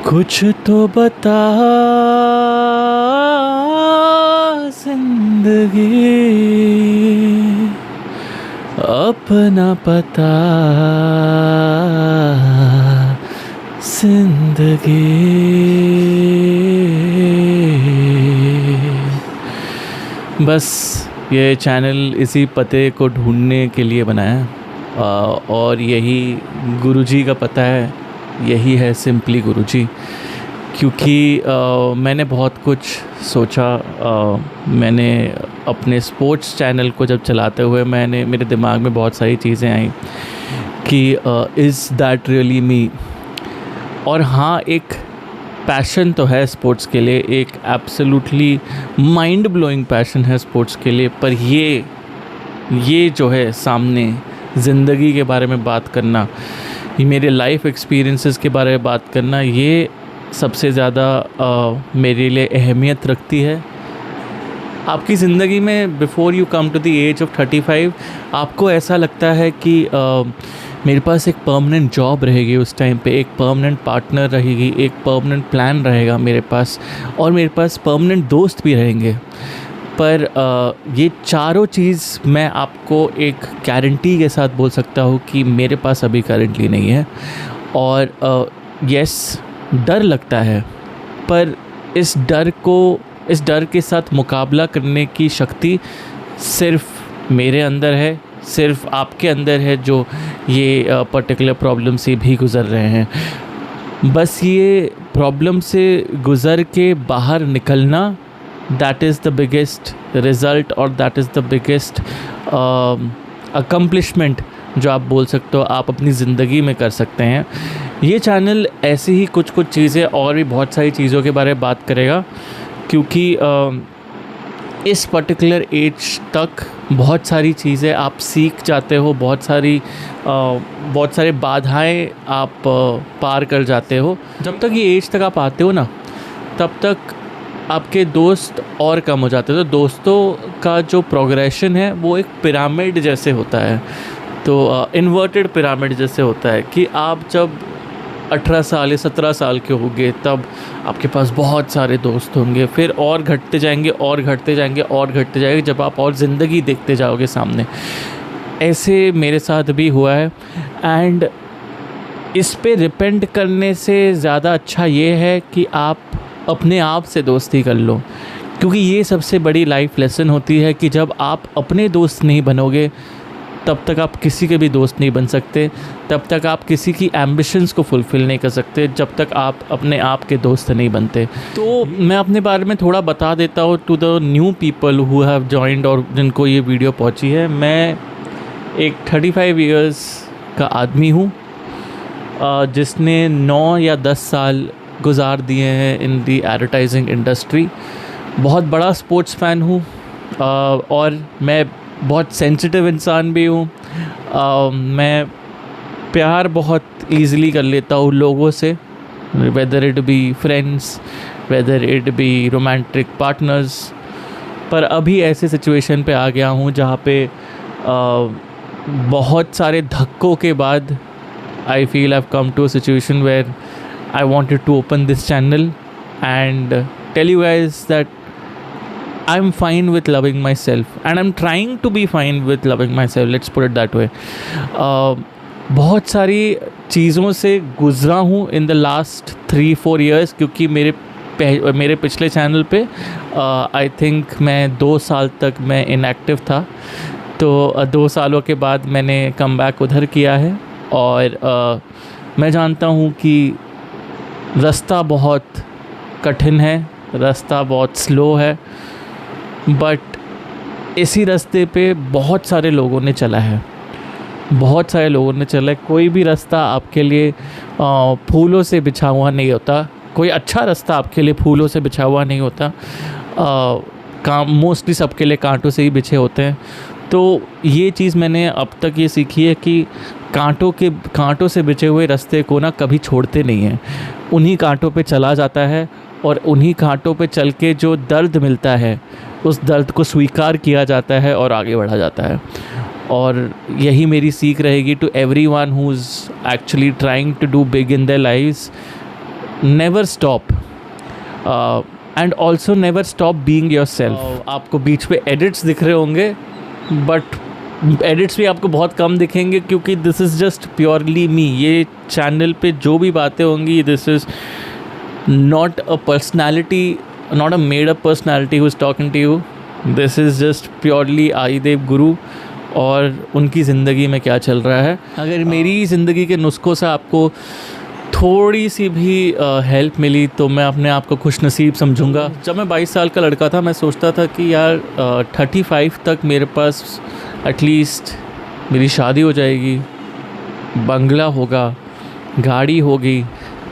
कुछ तो बता जिंदगी, अपना पता जिंदगी। बस ये चैनल इसी पते को ढूंढने के लिए बनाया है और यही गुरुजी का पता है, यही है सिंपली गुरुजी। क्योंकि मैंने बहुत कुछ सोचा, मैंने अपने स्पोर्ट्स चैनल को जब चलाते हुए मेरे दिमाग में बहुत सारी चीज़ें आई कि इज़ दैट रियली मी। और हाँ, एक पैशन तो है स्पोर्ट्स के लिए, एक एब्सोल्युटली माइंड ब्लोइंग पैशन है स्पोर्ट्स के लिए, पर ये जो है सामने ज़िंदगी के बारे में बात करना, ये मेरे लाइफ एक्सपीरियंसेस के बारे में बात करना, ये सबसे ज़्यादा मेरे लिए अहमियत रखती है। आपकी ज़िंदगी में before you come to the age of 35 आपको ऐसा लगता है कि मेरे पास एक परमानेंट जॉब रहेगी, उस टाइम पे एक परमानेंट पार्टनर रहेगी, एक परमानेंट प्लान रहेगा मेरे पास, और मेरे पास परमानेंट दोस्त भी रहेंगे। पर ये चारों चीज़ मैं आपको एक गारंटी के साथ बोल सकता हूँ कि मेरे पास अभी करंटली नहीं है। और यस, डर लगता है, पर इस डर के साथ मुकाबला करने की शक्ति सिर्फ मेरे अंदर है, सिर्फ आपके अंदर है जो ये पर्टिकुलर प्रॉब्लम से भी गुज़र रहे हैं। बस ये प्रॉब्लम से गुज़र के बाहर निकलना, that is the biggest result और that is the biggest accomplishment जो आप बोल सकते हो आप अपनी ज़िंदगी में कर सकते हैं। ये चैनल ऐसी ही कुछ चीज़ें और भी बहुत सारी चीज़ों के बारे में बात करेगा, क्योंकि इस पर्टिकुलर एज तक बहुत सारी चीज़ें आप सीख जाते हो, बहुत सारे बाधाएं आप पार कर जाते हो। जब तक ये एज तक आप आते हो ना, तब तक आपके दोस्त और कम हो जाते हैं। तो दोस्तों का जो प्रोग्रेशन है वो एक पिरामिड जैसे होता है, तो इन्वर्टेड पिरामिड जैसे होता है कि आप जब 18 साल या 17 साल के होंगे तब आपके पास बहुत सारे दोस्त होंगे, फिर और घटते जाएंगे और घटते जाएंगे और घटते जाएंगे जब आप और ज़िंदगी देखते जाओगे सामने। ऐसे मेरे साथ भी हुआ है। एंड इस पे रिपेंड करने से ज़्यादा अच्छा ये है कि आप अपने आप से दोस्ती कर लो, क्योंकि ये सबसे बड़ी लाइफ लेसन होती है कि जब आप अपने दोस्त नहीं बनोगे तब तक आप किसी के भी दोस्त नहीं बन सकते, तब तक आप किसी की एम्बिशंस को फुलफ़िल नहीं कर सकते, जब तक आप अपने आप के दोस्त नहीं बनते। तो मैं अपने बारे में थोड़ा बता देता हूँ to the new people who have joined और जिनको ये वीडियो पहुँची है। मैं एक 35 इयर्स का आदमी हूँ जिसने 9 या 10 साल गुजार दिए हैं इन दी एडवर्टाइजिंग इंडस्ट्री। बहुत बड़ा स्पोर्ट्स फ़ैन हूँ और मैं बहुत सेंसिटिव इंसान भी हूँ। मैं प्यार बहुत ईज़िली कर लेता हूँ लोगों से, whether it be friends, whether it be romantic partners. पर अभी ऐसे सिचुएशन पे आ गया हूँ जहाँ पे बहुत सारे धक्कों के बाद I feel I have come to a situation where I wanted to open this channel and tell you guys that I'm fine with loving myself and I'm trying to be fine with loving myself, let's put it that way. बहुत सारी चीज़ों से गुज़रा हूँ in the last 3-4 years, क्योंकि मेरे पिछले channel पे आई थिंक मैं 2 साल तक मैं इनएक्टिव था। तो 2 सालों के बाद मैंने कम बैक उधर किया है और मैं जानता हूँ कि रास्ता बहुत कठिन है, रास्ता बहुत स्लो है, बट इसी रास्ते पे बहुत सारे लोगों ने चला है, बहुत सारे लोगों ने चला है। कोई भी रास्ता आपके लिए फूलों से बिछा हुआ नहीं होता, कोई अच्छा रास्ता आपके लिए फूलों से बिछा हुआ नहीं होता। मोस्टली सबके लिए कांटों से ही बिछे होते हैं। तो ये चीज़ मैंने अब तक ये सीखी है कि कांटों से बिछे हुए रास्ते को ना कभी छोड़ते नहीं हैं, उन्हीं कांटों पे चला जाता है और उन्हीं कांटों पे चल के जो दर्द मिलता है उस दर्द को स्वीकार किया जाता है और आगे बढ़ा जाता है। और यही मेरी सीख रहेगी to everyone who is actually trying to do big in their lives. Never stop and also never stop being yourself. आपको बीच पे एडिट्स दिख रहे होंगे, बट एडिट्स भी आपको बहुत कम दिखेंगे क्योंकि this is just purely me. ये चैनल पे जो भी बातें होंगी, this is not a personality, not a made up personality who is talking to you. This is just purely Adidev Guru और उनकी ज़िंदगी में क्या चल रहा है। अगर मेरी ज़िंदगी के नुस्खों से आपको थोड़ी सी भी हेल्प मिली तो मैं अपने आप को खुशनसीब समझूंगा। जब मैं 22 साल का लड़का था, मैं सोचता था कि यार 35 तक मेरे पास एटलीस्ट मेरी शादी हो जाएगी, बंगला होगा, गाड़ी होगी,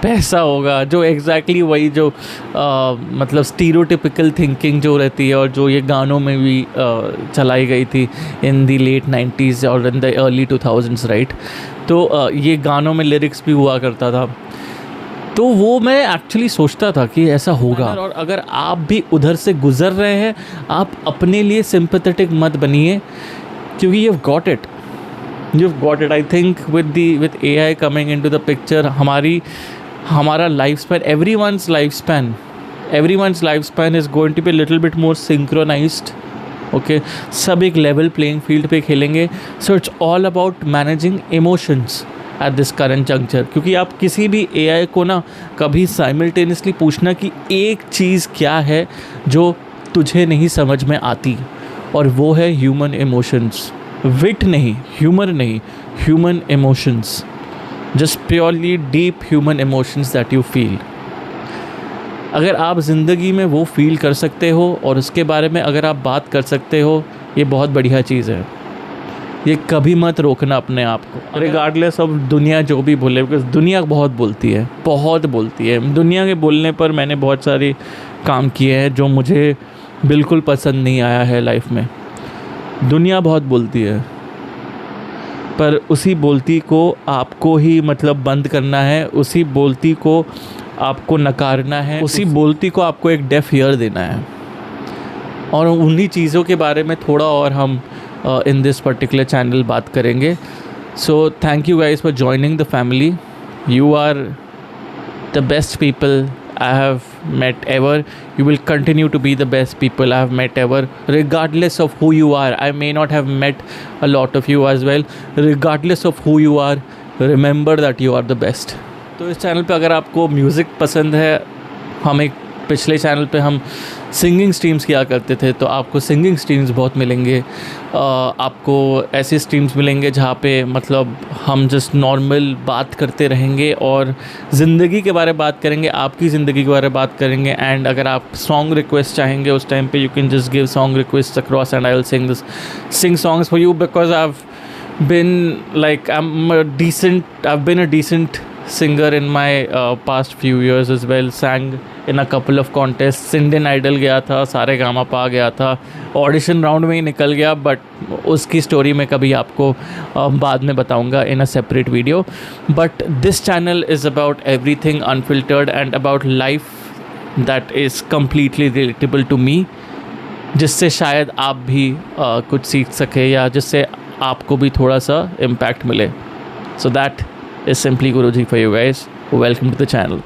पैसा होगा, जो एग्जैक्टली वही जो मतलब स्टीरियोटिपिकल थिंकिंग जो रहती है और जो ये गानों में भी चलाई गई थी इन दी लेट 90s और in the early 2000s, right. तो ये गानों में लिरिक्स भी हुआ करता था, तो वो मैं एक्चुअली सोचता था कि ऐसा होगा। और अगर आप भी उधर से गुज़र रहे हैं, आप अपने लिए सिंपैथेटिक मत बनिए, क्योंकि you've got it. I think with AI coming into the picture, हमारा life span, everyone's lifespan is going to be a little bit more synchronized. Okay, सब एक लेवल प्लेइंग फील्ड पे खेलेंगे। So it's all about managing emotions at this current juncture, क्योंकि आप किसी भी AI को ना कभी साइमल्टेनियसली पूछना कि एक चीज़ क्या है जो तुझे नहीं समझ में आती, और वो है ह्यूमन इमोशंस। विट नहीं, ह्यूमर नहीं, human emotions, just purely deep human emotions that you feel. अगर आप ज़िंदगी में वो फील कर सकते हो और उसके बारे में अगर आप बात कर सकते हो, ये बहुत बढ़िया चीज़ है। ये कभी मत रोकना अपने आप को, रिगार्डलेस ऑफ दुनिया जो भी बोले, बिकॉज दुनिया बहुत बोलती है। दुनिया के बोलने पर मैंने बहुत सारे काम किए हैं जो मुझे बिल्कुल पसंद नहीं आया है लाइफ में। दुनिया बहुत बोलती है, पर उसी बोलती को आपको ही मतलब बंद करना है, उसी बोलती को आपको नकारना है, उसी बोलती को आपको एक डेफ ईयर देना है। और उन्हीं चीज़ों के बारे में थोड़ा और हम इन दिस पर्टिकुलर चैनल बात करेंगे। So thank you guys for joining the family. You are the best people I have met ever. You will continue to be the best people I have met ever, regardless of who you are. I may not have met a lot of you as well. Regardless of who you are, remember that you are the best. तो इस channel पे अगर आपको music पसंद है, हम एक पिछले चैनल पे हम सिंगिंग स्ट्रीम्स किया करते थे, तो आपको सिंगिंग स्ट्रीम्स बहुत मिलेंगे। आपको ऐसे स्ट्रीम्स मिलेंगे जहाँ पे मतलब हम जस्ट नॉर्मल बात करते रहेंगे और ज़िंदगी के बारे में बात करेंगे, आपकी ज़िंदगी के बारे में बात करेंगे। एंड अगर आप सॉन्ग रिक्वेस्ट चाहेंगे उस टाइम पे, you can just give song request across and I will sing songs for you, because I've been a decent singer in my past few years as well. Sang in a couple of contests. Indian Idol गया था, सारे gamma पा गया था, audition round में ही निकल गया, but उसकी स्टोरी मैं कभी आपको बाद में बताऊंगा in a separate video. But this channel is about everything unfiltered and about life that is completely relatable to me, जिससे शायद आप भी कुछ सीख सके या जिससे आपको भी थोड़ा सा इम्पैक्ट मिले। So that is simply Guruji for you guys. Welcome to the channel.